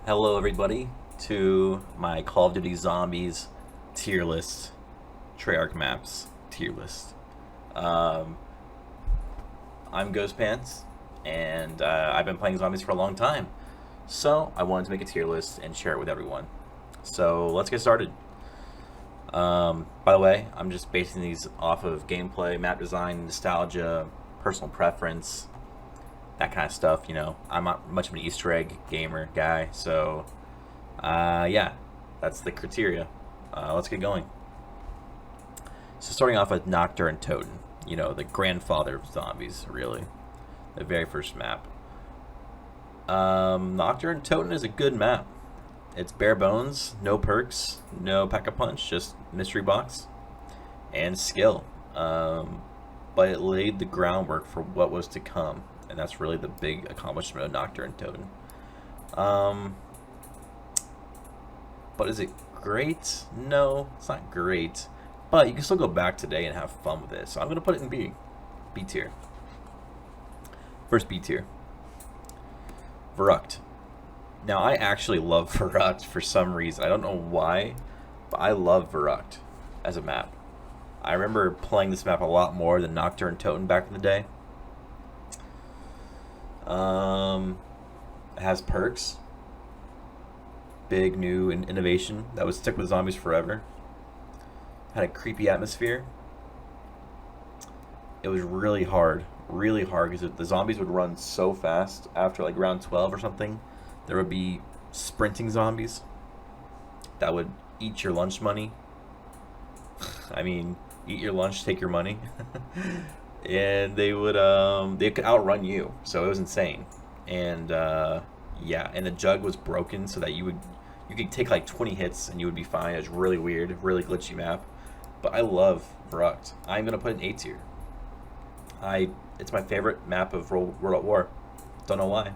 Hello, everybody, to my Call of Duty Zombies tier list, Treyarch maps tier list. Um, I'm Ghost Pants, and I've been playing zombies for a long time, so I wanted to make a tier list and share it with everyone. So let's get started. By the way, I'm just basing these off of gameplay, map design, nostalgia, personal preference, that kind of stuff. I'm not much of an Easter egg gamer guy, so yeah, that's the criteria. Let's get going. So starting off with Nocturne Toten, the grandfather of zombies, really, the very first map. Nocturne Toten is a good map. It's bare bones, no perks, no pack-a-punch, just mystery box and skill. But it laid the groundwork for what was to come, and that's really the big accomplishment of Nocturne Toten. But is it great? No, it's not great. But you can still go back today and have fun with it. So I'm going to put it in B tier. First B tier. Verrucht. Now, I actually love Verrucht for some reason. I don't know why, but I love Verrucht as a map. I remember playing this map a lot more than Nocturne Toten back in the day. It has perks. Big new innovation that would stick with zombies forever. Had a creepy atmosphere. It was really hard because the zombies would run so fast after like round 12 or something. There would be sprinting zombies that would eat your lunch money. I mean, eat your lunch, take your money. And they could outrun you, so it was insane. And yeah, and the jug was broken so that you could take like 20 hits and you would be fine. It was really weird, really glitchy map. But I love Verrucht. I'm gonna put it in A tier. It's my favorite map of World at War. Don't know why.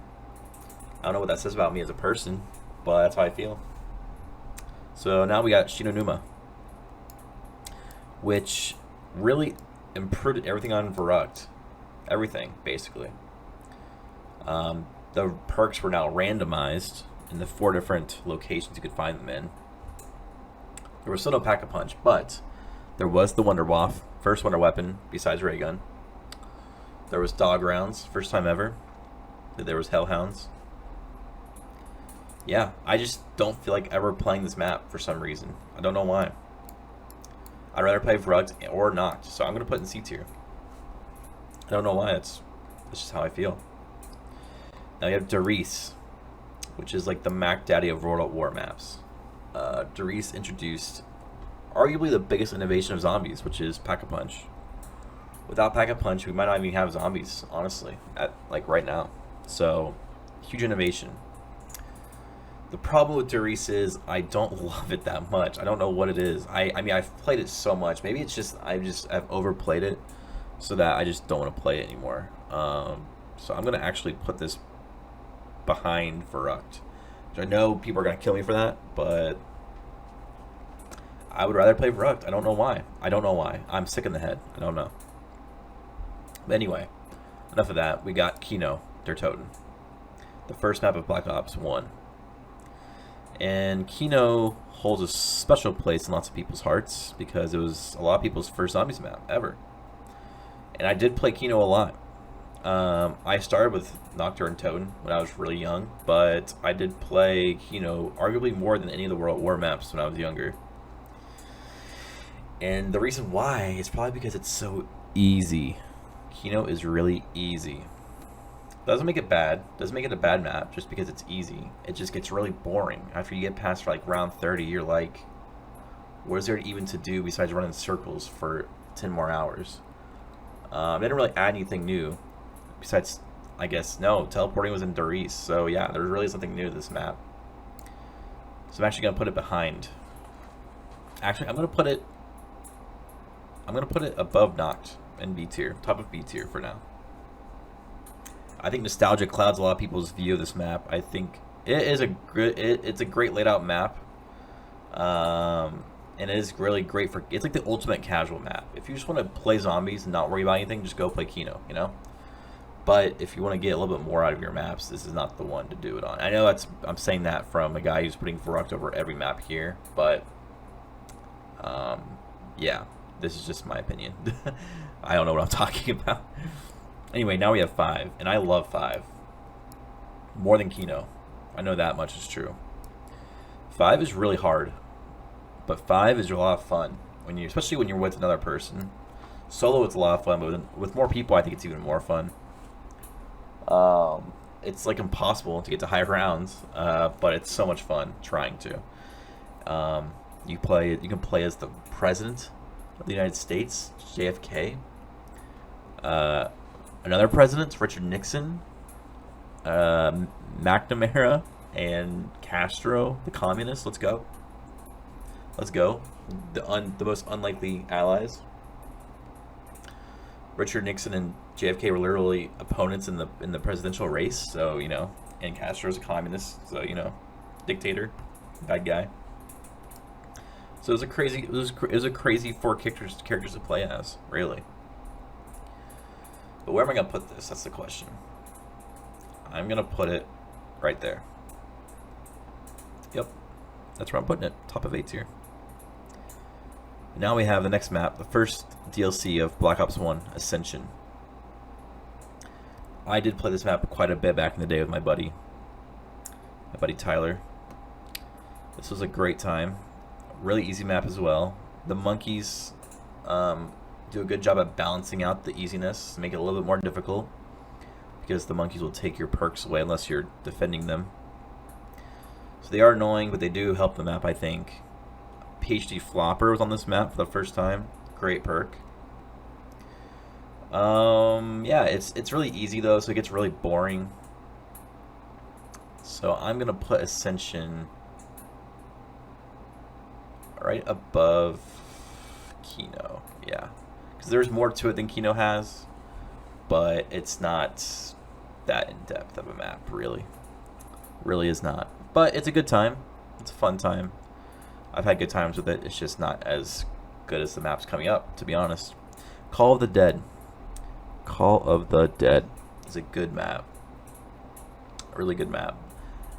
I don't know what that says about me as a person, but that's how I feel. So now we got Shinonuma, which really improved everything on Verrucht. Everything, basically. The perks were now randomized in the 4 different locations you could find them in. There was still no pack-a-punch, but there was the Wonder Waff, first wonder weapon besides ray gun. There was dog rounds, first time ever. There was hellhounds. Yeah, I just don't feel like ever playing this map for some reason. I don't know why. I'd rather play Verrucht or not, so I'm going to put it in C tier. I don't know why, it's just how I feel. Now you have Darius, which is like the Mac Daddy of World at War maps. Darius introduced arguably the biggest innovation of zombies, which is Pack-a-Punch. Without Pack-a-Punch, we might not even have zombies, honestly, at like right now. So, huge innovation. The problem with Darius is I don't love it that much. I don't know what it is. I mean, I've played it so much. Maybe it's just I've overplayed it, so that I just don't want to play it anymore. So I'm gonna actually put this behind Verrucht. I know people are gonna kill me for that, but I would rather play Verrucht. I don't know why. I'm sick in the head. I don't know. But anyway, enough of that. We got Kino der Toten, the first map of Black Ops 1. And Kino holds a special place in lots of people's hearts because it was a lot of people's first zombies map ever. And I did play Kino a lot. I started with Nocturne Toten when I was really young, but I did play Kino arguably more than any of the World at War maps when I was younger. And the reason why is probably because it's so easy. Kino is really easy. Doesn't make it bad. Doesn't make it a bad map just because it's easy. It just gets really boring. After you get past like round 30, you're like, what is there even to do besides run in circles for 10 more hours? They didn't really add anything new. Besides, I guess, no, teleporting was in Darius. So yeah, there's really something new to this map. So I'm actually going to put it behind. Actually, I'm going to put it above Noct in B tier. Top of B tier for now. I think nostalgia clouds a lot of people's view of this map. I think it is it's a great laid out map, and it is really great for. It's like the ultimate casual map. If you just want to play zombies and not worry about anything, just go play Kino. But if you want to get a little bit more out of your maps, this is not the one to do it on. I know I'm saying that from a guy who's putting Varrocked over every map here, but yeah, this is just my opinion. I don't know what I'm talking about. Anyway, now we have 5, and I love 5 more than Kino. I know that much is true. 5 is really hard, but 5 is a lot of fun when you, especially when you're with another person. Solo, it's a lot of fun, but with more people, I think it's even more fun. It's like impossible to get to high rounds, but it's so much fun trying to. You can play as the president of the United States, JFK. Another president, Richard Nixon, McNamara, and Castro, the communists. Let's go. Let's go. The most unlikely allies. Richard Nixon and JFK were literally opponents in the presidential race, so you know. And Castro's a communist, so you know, dictator, bad guy. So it was a crazy 4 characters to play as, really. But where am I gonna put this? That's the question. I'm gonna put it right there. Yep, that's where I'm putting it. Top of A tier. Now we have the next map, the first DLC of Black Ops 1, Ascension. I did play this map quite a bit back in the day with my buddy Tyler. This was a great time. Really easy map as well. The monkeys do a good job at balancing out the easiness, make it a little bit more difficult, because the monkeys will take your perks away unless you're defending them. So they are annoying, but they do help the map, I think. PhD Flopper was on this map for the first time. Great perk. Yeah, it's really easy though, so it gets really boring. So I'm gonna put Ascension right above Kino. Yeah, because there's more to it than Kino has, but it's not that in depth of a map, really. Really is not. But it's a good time. It's a fun time. I've had good times with it. It's just not as good as the maps coming up, to be honest. Call of the Dead. Call of the Dead is a good map. A really good map.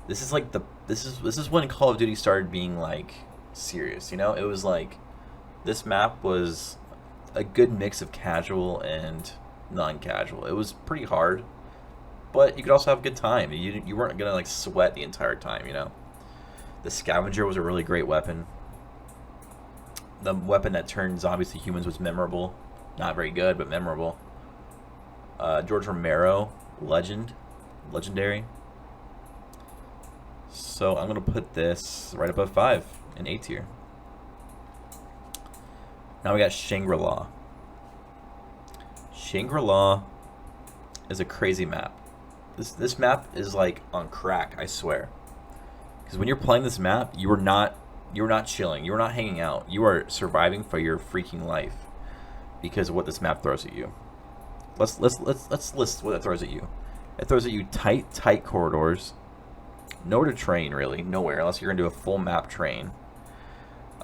This is like this is when Call of Duty started being like serious, you know? It was like this map was a good mix of casual and non-casual. It was pretty hard, but you could also have a good time. You weren't gonna like sweat the entire time, you know? The Scavenger was a really great weapon. The weapon that turned zombies to humans was memorable. Not very good, but memorable. George Romero, legendary. So I'm gonna put this right above 5 in A tier. Now we got Shangri-La. Shangri-La is a crazy map. This map is like on crack, I swear. Because when you're playing this map, you're not chilling, you're not hanging out, you are surviving for your freaking life because of what this map throws at you. Let's list what it throws at you. It throws at you tight corridors. Nowhere to train, really. Nowhere, unless you're gonna do a full map train.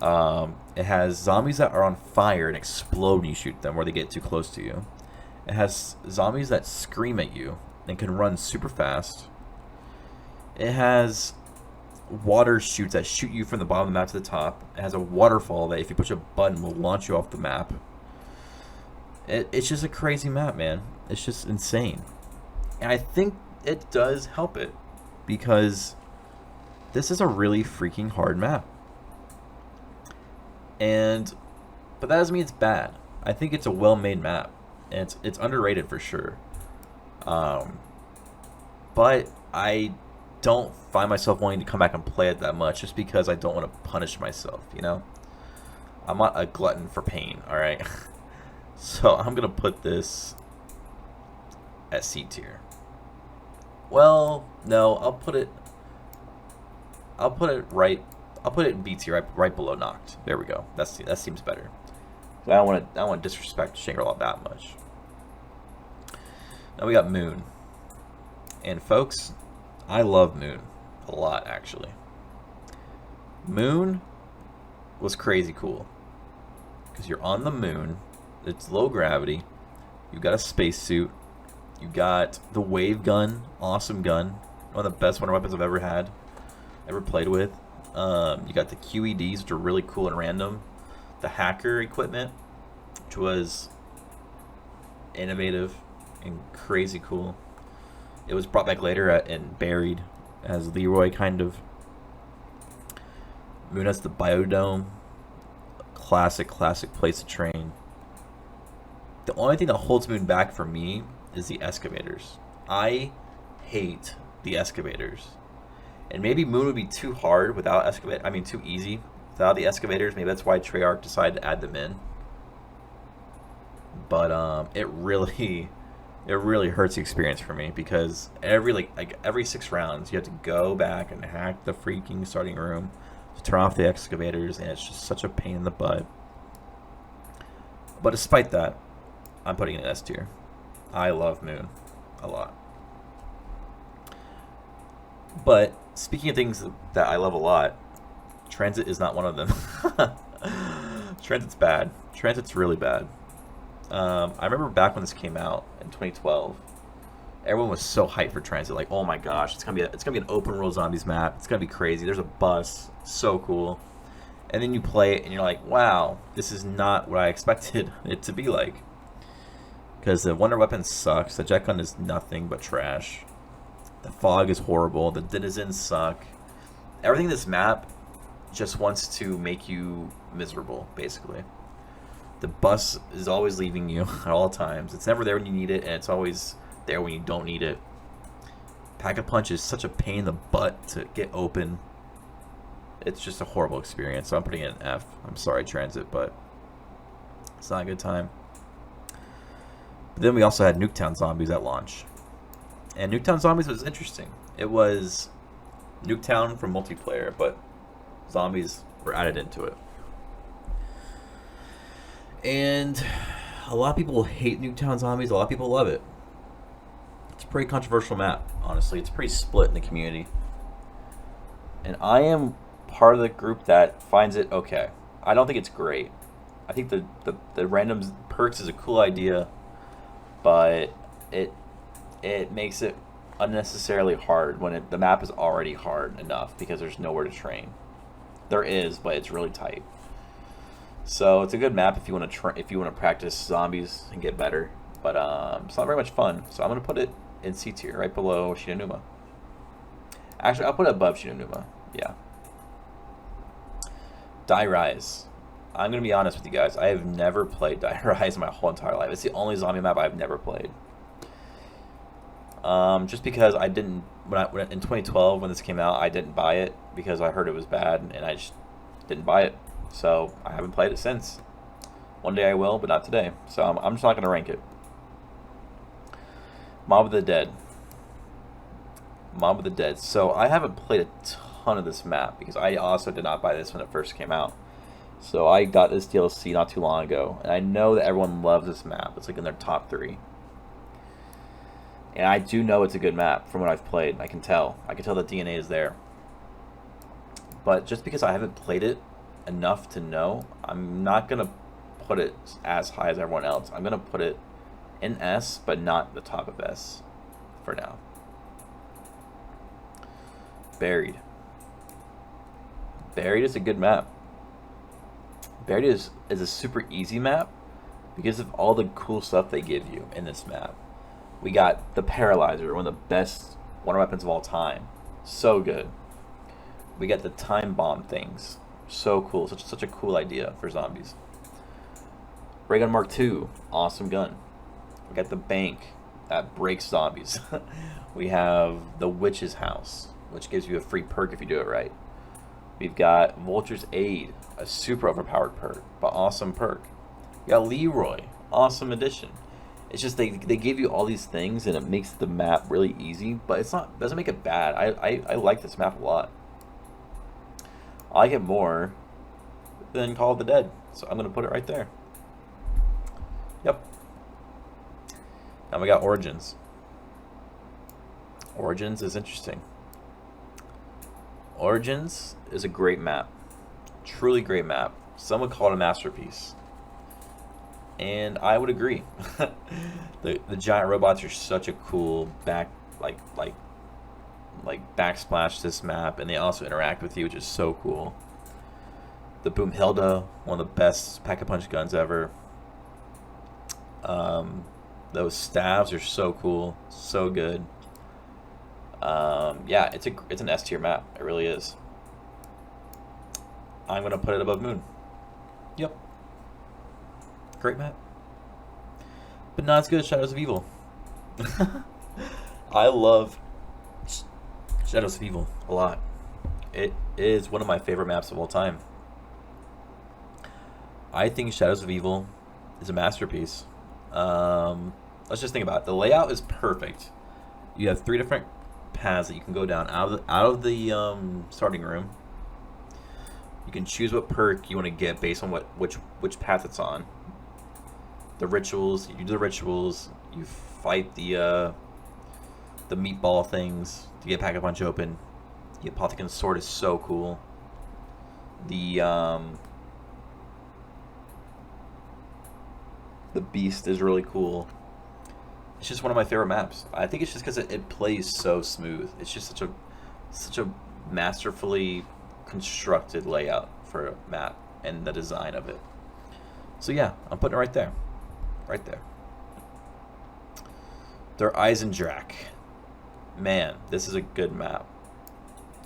It has zombies that are on fire and explode when you shoot them, or they get too close to you. It has zombies that scream at you and can run super fast. It has water chutes that shoot you from the bottom of the map to the top. It has a waterfall that if you push a button will launch you off the map. It's just a crazy map, man. It's just insane. And I think it does help it, because this is a really freaking hard map. But that doesn't mean it's bad. I think it's a well-made map, and it's underrated for sure. But I don't find myself wanting to come back and play it that much, just because I don't want to punish myself, you know? I'm not a glutton for pain, alright? So I'm gonna put this at C tier. Well, no, I'll put it in B tier, right below Knocked. There we go. That seems better. I don't want to disrespect Shangri-La that much. Now we got Moon. And folks, I love Moon a lot, actually. Moon was crazy cool, because you're on the moon. It's low gravity. You've got a spacesuit. You got the wave gun, awesome gun, one of the best wonder weapons I've ever had, ever played with. You got the QEDs, which are really cool and random. The hacker equipment, which was innovative and crazy cool. It was brought back later and buried as Leroy, kind of. Muna's the Biodome. Classic place to train. The only thing that holds Moon back for me is the excavators. I hate the excavators. And maybe Moon would be too hard without excavator. I mean, too easy without the excavators. Maybe that's why Treyarch decided to add them in. But it really hurts the experience for me because every 6 rounds you have to go back and hack the freaking starting room to turn off the excavators, and it's just such a pain in the butt. But despite that, I'm putting it in S tier. I love Moon a lot. But speaking of things that I love a lot, Transit is not one of them. Transit's bad. Transit's really bad. I remember back when this came out in 2012, everyone was so hyped for Transit. Like, oh my gosh, it's gonna be an open world zombies map. It's gonna be crazy. There's a bus, so cool. And then you play it and you're like, wow, this is not what I expected it to be like. Because the wonder weapon sucks. The jet gun is nothing but trash. The fog is horrible. The denizens suck. Everything in this map just wants to make you miserable, basically. The bus is always leaving you at all times. It's never there when you need it, and it's always there when you don't need it. Pack-a-Punch is such a pain in the butt to get open. It's just a horrible experience, so I'm putting it in F. I'm sorry, Transit, but it's not a good time. But then we also had Nuketown Zombies at launch. And Nuketown Zombies was interesting. It was Nuketown for multiplayer, but zombies were added into it. And a lot of people hate Nuketown Zombies. A lot of people love it. It's a pretty controversial map, honestly. It's pretty split in the community. And I am part of the group that finds it okay. I don't think it's great. I think the random perks is a cool idea, but it makes it unnecessarily hard when the map is already hard enough because there's nowhere to train. There is, but it's really tight. So it's a good map if you want to practice zombies and get better, but it's not very much fun. So I'm gonna put it in C tier, right below Shinonuma. Actually, I'll put it above Shinonuma. Yeah. Die Rise. I'm gonna be honest with you guys. I have never played Die Rise my whole entire life. It's the only zombie map I've never played. Just because I didn't in 2012 when this came out, I didn't buy it because I heard it was bad, and I just didn't buy it. So I haven't played it since. One day I will, but not today. So I'm just not gonna rank it. Mob of the Dead. Mob of the Dead. So I haven't played a ton of this map because I also did not buy this when it first came out. So I got this DLC not too long ago, and I know that everyone loves this map. It's like in their top 3. And I do know it's a good map from what I've played. I can tell. I can tell the DNA is there. But just because I haven't played it enough to know, I'm not going to put it as high as everyone else. I'm going to put it in S, but not the top of S for now. Buried. Buried is a good map. Buried is a super easy map because of all the cool stuff they give you in this map. We got the Paralyzer, one of the best wonder weapons of all time. So good. We got the time bomb things. So cool. Such a cool idea for zombies. Ray Gun Mark II. Awesome gun. We got the bank that breaks zombies. We have the Witch's House, which gives you a free perk if you do it right. We've got Vulture's Aid, a super overpowered perk, but awesome perk. We got Leroy. Awesome addition. It's just they give you all these things and it makes the map really easy, but doesn't make it bad. I like this map a lot. I like it more than Call of the Dead, so I'm gonna put it right there. Yep. Now we got Origins. Origins is interesting. Origins is a great map. Truly great map. Some would call it a masterpiece. And I would agree. The giant robots are such a cool backsplash to this map, and they also interact with you, which is so cool. The Boomhilda, one of the best pack-a-punch guns ever. Those staves are so cool, so good. Yeah, it's an S tier map. It really is. I'm gonna put it above Moon. Yep. Great map. But not as good as Shadows of Evil. I love Shadows of Evil a lot. It is one of my favorite maps of all time. I think Shadows of Evil is a masterpiece. Let's just think about it. The layout is perfect. You have 3 different paths that you can go down out of the starting room. You can choose what perk you want to get based on which path it's on. The rituals, you do the rituals. You fight the meatball things to get Pack-a-Punch open. The Apothecan's sword is so cool. The beast is really cool. It's just one of my favorite maps. I think it's just because it plays so smooth. It's just such a masterfully constructed layout for a map and the design of it. So yeah, I'm putting it right there. Right there. Der Eisendrache. Man, this is a good map.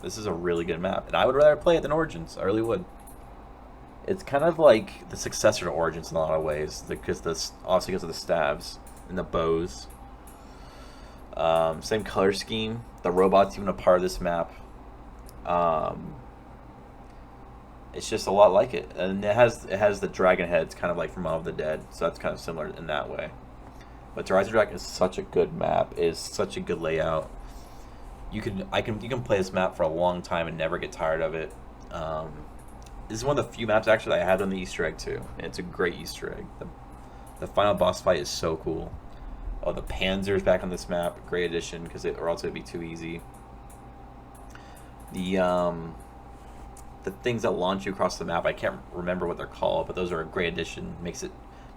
This is a really good map. And I would rather play it than Origins. I really would. It's kind of like the successor to Origins in a lot of ways. Obviously because of the stabs and the bows. Same color scheme. The robot's even a part of this map. It's just a lot like it, and it has the dragon heads, kind of like from All of the Dead, so that's kind of similar in that way. But Der Eisendrache is such a good map. It is such a good layout. You can play this map for a long time and never get tired of it. This is one of the few maps actually that I had on the Easter egg too, and it's a great Easter egg. The final boss fight is so cool. Oh, the Panzer's back on this map, great addition because or else it'd be too easy. The things that launch you across the map, I can't remember what they're called, but those are a great addition. Makes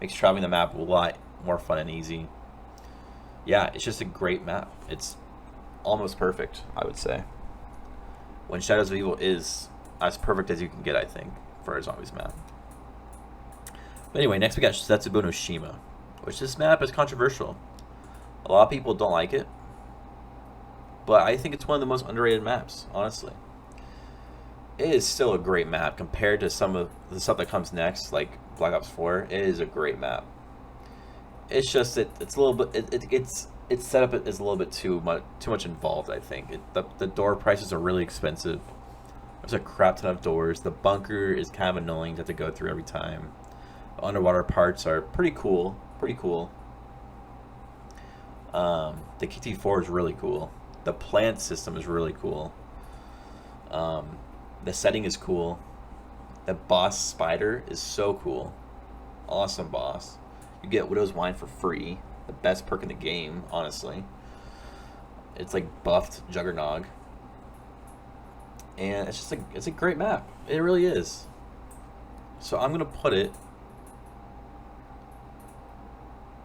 traveling the map a lot more fun and easy. Yeah, it's just a great map. It's almost perfect, I would say. When Shadows of Evil is as perfect as you can get, I think, for a zombies map. But anyway, next we got Setsubo no Shima, which this map is controversial. A lot of people don't like it, but I think it's one of the most underrated maps, honestly. It is still a great map compared to some of the stuff that comes next, like Black Ops 4. It is a great map. It's just it's a little bit its setup is a little bit too much involved. I think the door prices are really expensive. There's a crap ton of doors. The bunker is kind of annoying to have to go through every time. The underwater parts are pretty cool. The KT4 is really cool. The plant system is really cool. The setting is cool. The boss spider is so cool. Awesome boss. You get Widow's Wine for free. The best perk in the game, honestly. It's like buffed Juggernog. And it's a great map. It really is. So I'm gonna put it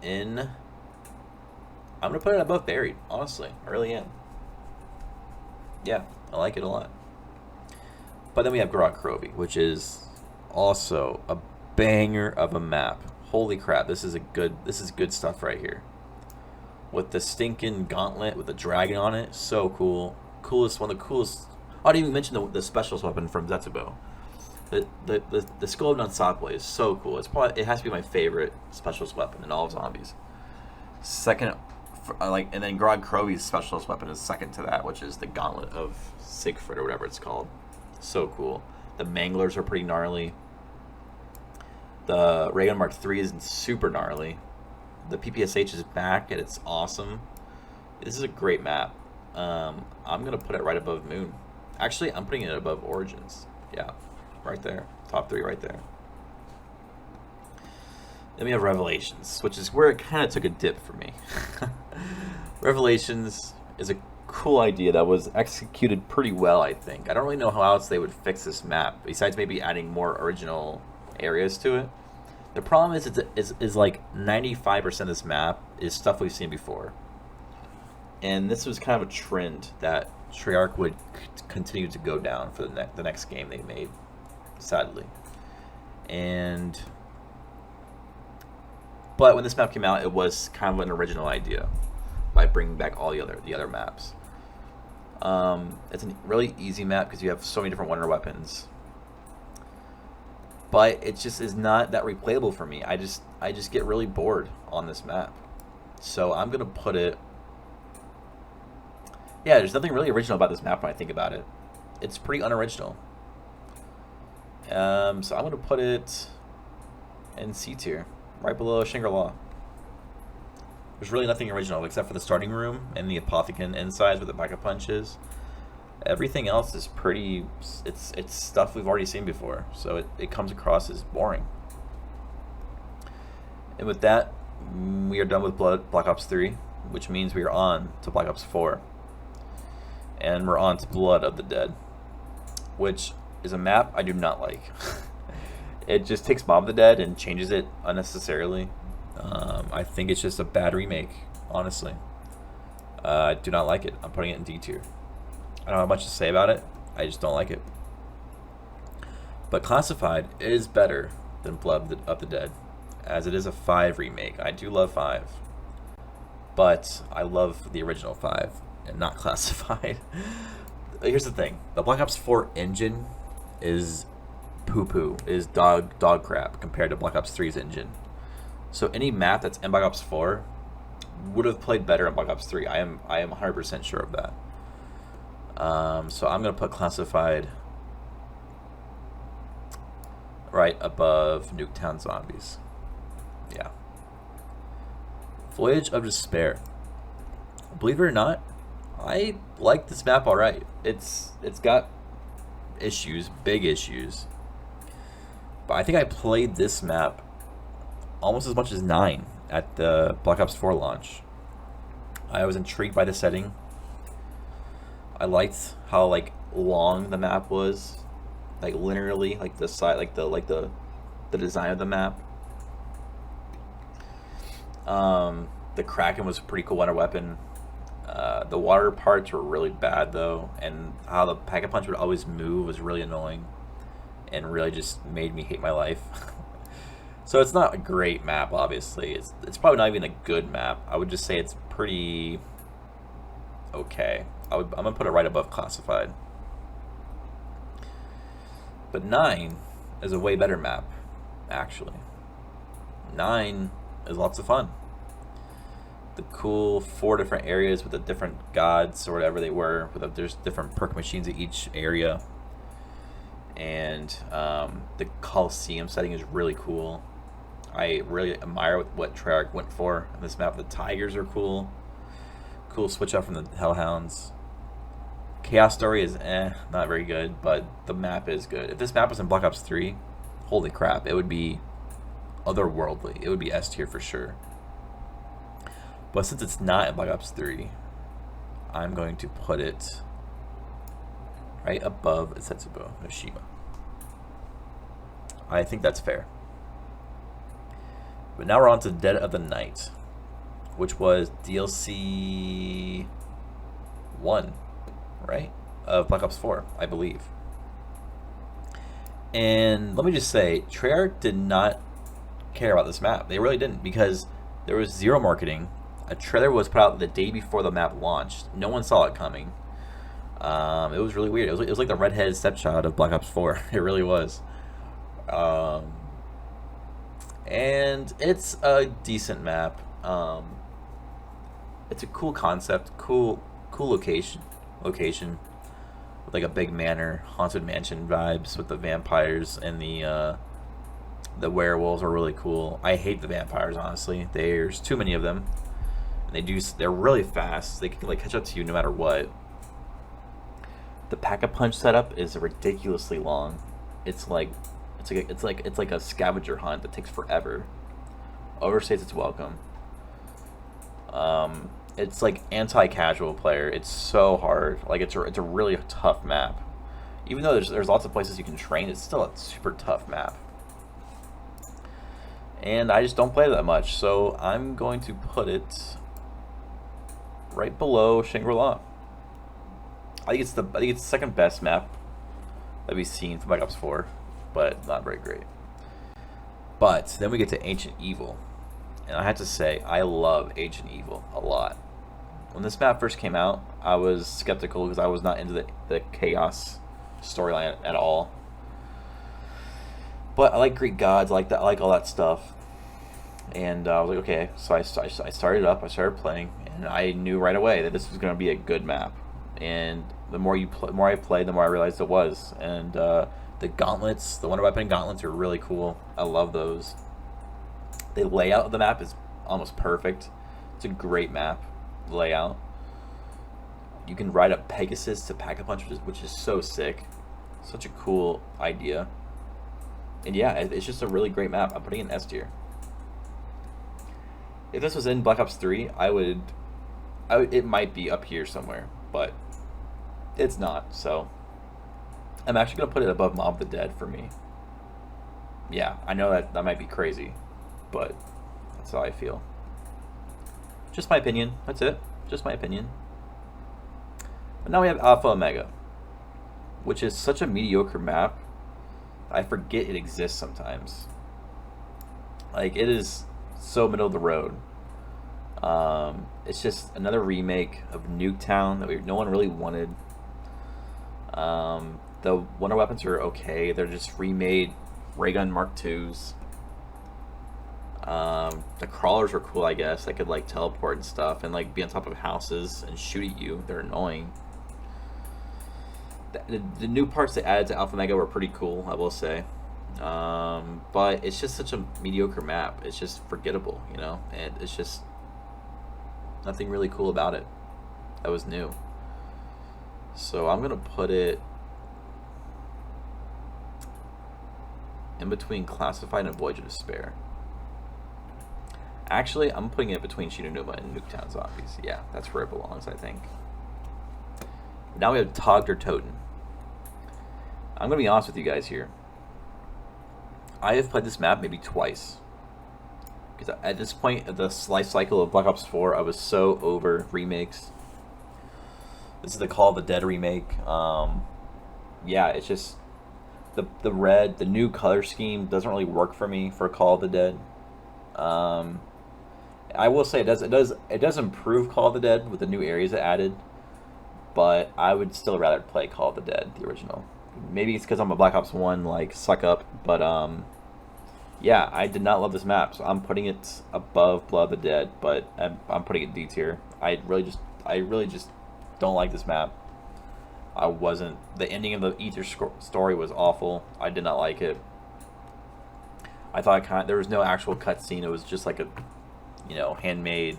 in. I'm gonna put it above Buried, honestly. I really am. Yeah, I like it a lot. But then we have Grog Krovi, which is also a banger of a map. Holy crap, this is good stuff right here. With the stinking gauntlet with the dragon on it, so cool. One of the coolest. I didn't even mention the specialist weapon from Zetsubo. The Skull of Nonsaple is so cool. It has to be my favorite specialist weapon in all of zombies. Second, and then Grog Krovi's specialist weapon is second to that, which is the Gauntlet of Siegfried or whatever it's called. So cool. The Manglers are pretty gnarly. The Raygun Mark III is super gnarly. The PPSH is back and it's awesome. This is a great map. I'm gonna put it right above Moon. Actually, I'm putting it above Origins. Yeah, right there. Top 3 right there. Then we have Revelations, which is where it kind of took a dip for me. Revelations is a cool idea that was executed pretty well, I think. I don't really know how else they would fix this map, besides maybe adding more original areas to it. The problem is like 95% of this map is stuff we've seen before. And this was kind of a trend that Treyarch would continue to go down for the next game they made, sadly. But when this map came out, it was kind of an original idea by bringing back all the other maps. It's a really easy map because you have so many different wonder weapons. But it just is not that replayable for me. I just get really bored on this map. So I'm gonna put it. Yeah, there's nothing really original about this map when I think about it. It's pretty unoriginal. So I'm gonna put it in C tier, right below Shangri-La. There's really nothing original except for the starting room and the Apothecon insides where the backup punch is. Everything else is pretty. It's stuff we've already seen before, so it comes across as boring. And with that, we are done with Black Ops 3, which means we are on to Black Ops 4. And we're on to Blood of the Dead, which is a map I do not like. It just takes Mob of the Dead and changes it unnecessarily. I think it's just a bad remake, honestly. I do not like it. I'm putting it in D tier. I don't have much to say about it. I just don't like it. But Classified is better than Blood of the Dead, as it is a 5 remake. I do love 5. But I love the original 5 and not Classified. Here's the thing. The Black Ops 4 engine is poo-poo, is dog crap compared to Black Ops 3's engine. So any map that's in Black Ops 4 would have played better in Black Ops 3. I am 100% sure of that. So I'm going to put Classified right above Nuketown Zombies. Yeah. Voyage of Despair. Believe it or not, I like this map alright. It's got issues, big issues. But I think I played this map almost as much as 9 at the Black Ops 4 launch. I was intrigued by the setting. I liked how like long the map was, like linearly, like the side, like the design of the map. The Kraken was a pretty cool wonder weapon. The water parts were really bad though, and how the Pack-a-Punch would always move was really annoying, and really just made me hate my life. So it's not a great map, obviously. It's probably not even a good map. I would just say it's pretty okay. I'm gonna put it right above Classified. But 9 is a way better map, actually. 9 is lots of fun. The cool 4 different areas with the different gods or whatever they were. There's different perk machines at each area. And the Coliseum setting is really cool. I really admire what Treyarch went for on this map. The tigers are cool. Cool switch up from the Hellhounds. Chaos Story is not very good, but the map is good. If this map was in Black Ops 3, holy crap, it would be otherworldly. It would be S tier for sure. But since it's not in Black Ops 3, I'm going to put it right above Setsubo Oshima. I think that's fair. But now we're on to Dead of the Night, which was DLC 1, right? Of Black Ops 4, I believe. And let me just say, Treyarch did not care about this map. They really didn't, because there was zero marketing. A trailer was put out the day before the map launched. No one saw it coming. It was really weird. It was like the redheaded stepchild of Black Ops 4. It really was. And it's a decent map. It's a cool concept, cool location, with like a big manor, haunted mansion vibes with the vampires, and the werewolves are really cool. I hate the vampires, honestly. There's too many of them, and they're really fast. They can like catch up to you no matter what. The Pack-a-Punch setup is ridiculously long. It's like a scavenger hunt that takes forever. Overstays its welcome. It's like anti-casual player. It's so hard. Like it's a really tough map. Even though there's lots of places you can train, it's still a super tough map. and I just don't play that much. So I'm going to put it right below Shangri-La. I think it's the second best map that we've seen from Black Ops 4, but not very great. But then we get to Ancient Evil, and I have to say I love Ancient Evil a lot. When this map first came out, I was skeptical because I was not into the Chaos storyline at all. But I like Greek gods, I like all that stuff. And I was like, okay, so I started up, I started playing, and I knew right away that this was going to be a good map. And the more I played, the more I realized it was. And the gauntlets, the Wonder Weapon gauntlets are really cool. I love those. The layout of the map is almost perfect. It's a great map layout. You can ride up Pegasus to Pack-a-Punch, which is so sick. Such a cool idea. And yeah, it's just a really great map. I'm putting it in S tier. If this was in Black Ops 3, it might be up here somewhere, but it's not. So I'm actually gonna put it above Mob of the Dead for me. Yeah, I know that might be crazy, but that's how I feel. Just my opinion. That's it. Just my opinion. But now we have Alpha Omega, which is such a mediocre map. I forget it exists sometimes. Like, it is so middle of the road. It's just another remake of Nuketown that no one really wanted. The Wonder Weapons are okay. They're just remade ray gun Mark IIs. The crawlers were cool, I guess. They could like teleport and stuff and like be on top of houses and shoot at you. They're annoying. The new parts they added to Alpha Omega were pretty cool, I will say. But it's just such a mediocre map. It's just forgettable, you know? And it's just nothing really cool about it that was new. So I'm going to put it in between Classified and Voyage of Despair. Actually, I'm putting it between Shinonuma and Nuketown Zombies. Yeah, that's where it belongs, I think. Now we have Togged or Toten. I'm going to be honest with you guys here. I have played this map maybe twice. Because at this point of the life cycle of Black Ops 4, I was so over remakes. This is the Call of the Dead remake. Yeah, it's just the red, the new color scheme doesn't really work for me for Call of the Dead. I will say it does improve Call of the Dead with the new areas it added, but I would still rather play Call of the Dead, the original. Maybe it's because I'm a Black Ops 1 like suck up, but yeah, I did not love this map, so I'm putting it above Blood of the Dead, but I'm putting it D tier. I really just don't like this map. The ending of the Ether story was awful. I did not like it. I thought there was no actual cutscene. It was just like a, handmade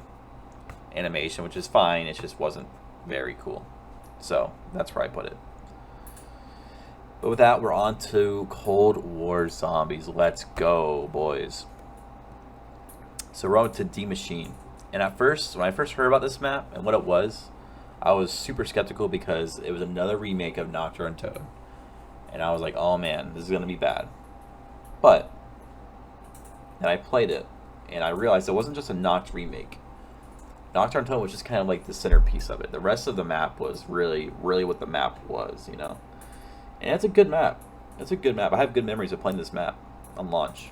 animation, which is fine. It just wasn't very cool. So that's where I put it. But with that, we're on to Cold War Zombies. Let's go, boys. So we're on to D Machine. And at first, when I first heard about this map and what it was, I was super skeptical because it was another remake of Nocturne Toad. And I was like, oh man, this is going to be bad. But then I played it, and I realized it wasn't just a Noct remake. Nocturne Toad was just kind of like the centerpiece of it. The rest of the map was really, really what the map was, And it's a good map. It's a good map. I have good memories of playing this map on launch.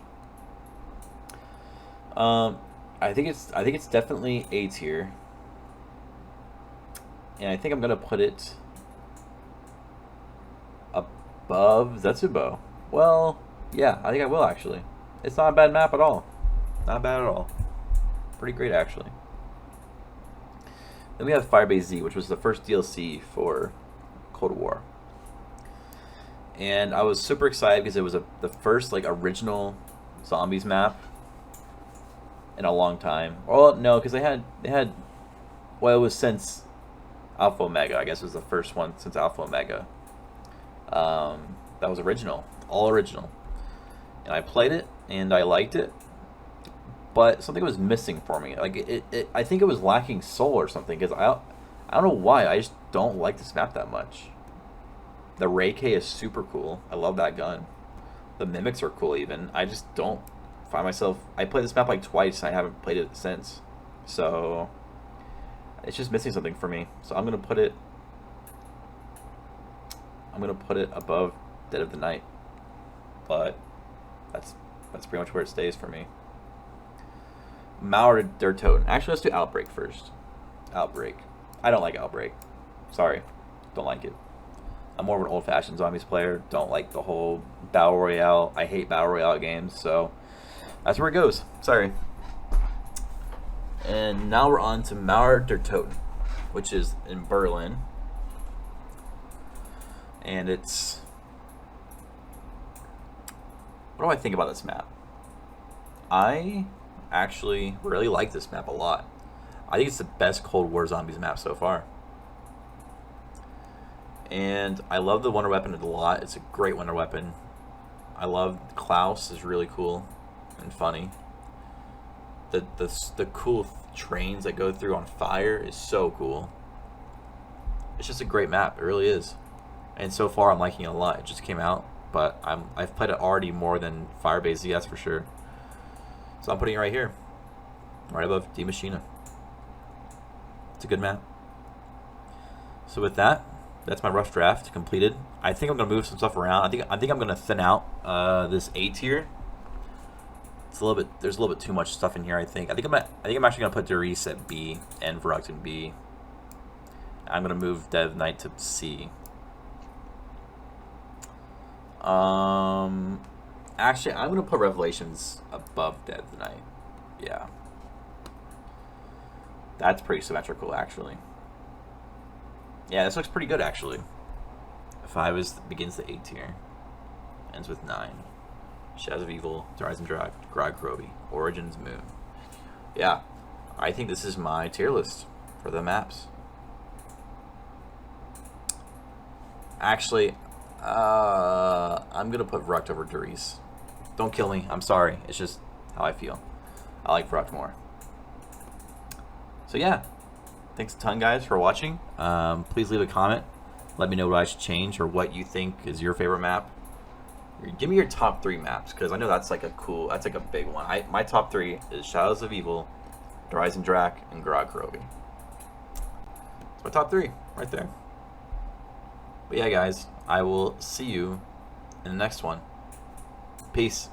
I think it's definitely A tier. And I think I'm gonna put it above Zetsubo. Well, yeah, I think I will actually. It's not a bad map at all. Not bad at all. Pretty great actually. Then we have Firebase Z, which was the first DLC for Cold War. And I was super excited because it was the first original zombies map in a long time. Well, no, because they had well, it was since Alpha Omega. I guess it was the first one since Alpha Omega. That was original, all original. And I played it and I liked it, but something was missing for me. I think it was lacking soul or something because I don't know why. I just don't like this map that much. The Ray K is super cool. I love that gun. The mimics are cool even. I just don't find myself. I played this map like twice. And I haven't played it since, so it's just missing something for me. So I'm gonna put it. I'm gonna put it above Dead of the Night, but that's pretty much where it stays for me. Mauer Der Toten. Actually, let's do Outbreak first. Outbreak. I don't like Outbreak. Sorry, don't like it. I'm more of an old-fashioned zombies player. Don't like the whole battle royale. I hate battle royale games, so that's where it goes. Sorry. And now we're on to Mauer Der Toten, which is in Berlin. And it's... What do I think about this map? I actually really like this map a lot. I think it's the best Cold War Zombies map so far. And I love the wonder weapon a lot. It's a great wonder weapon. I love Klaus is really cool and funny. The cool trains that go through on fire is so cool. It's just a great map. It really is. And so far I'm liking it a lot. It just came out, but I've played it already more than Firebase Z, that's for sure. So I'm putting it right here, right above Die Maschine. It's a good map. So with that, that's my rough draft completed. I think I'm gonna move some stuff around. I think I'm gonna thin out this A tier. It's a little bit. There's a little bit too much stuff in here. I think I'm actually gonna put Derice at B and Verrucht in B. I'm gonna move Dev Knight to C. Actually, I'm gonna put Revelations above Dead of the Night. Yeah, that's pretty symmetrical, actually. Yeah, this looks pretty good, actually. 5 begins the A tier, ends with 9. Shadows of Evil, Horizon Drive, Grog Kroby, Origins Moon. Yeah, I think this is my tier list for the maps. Actually, I'm gonna put Verrucht over Derice. Don't kill me. I'm sorry. It's just how I feel. I like Verrucht more. So yeah, thanks a ton, guys, for watching. Please leave a comment. Let me know what I should change or what you think is your favorite map. Give me your top 3 maps, because I know that's like a big one. My top 3 is Shadows of Evil, Horizon Drac, and Grog Kroby. It's my top 3 right there. But yeah, guys, I will see you in the next one. Peace.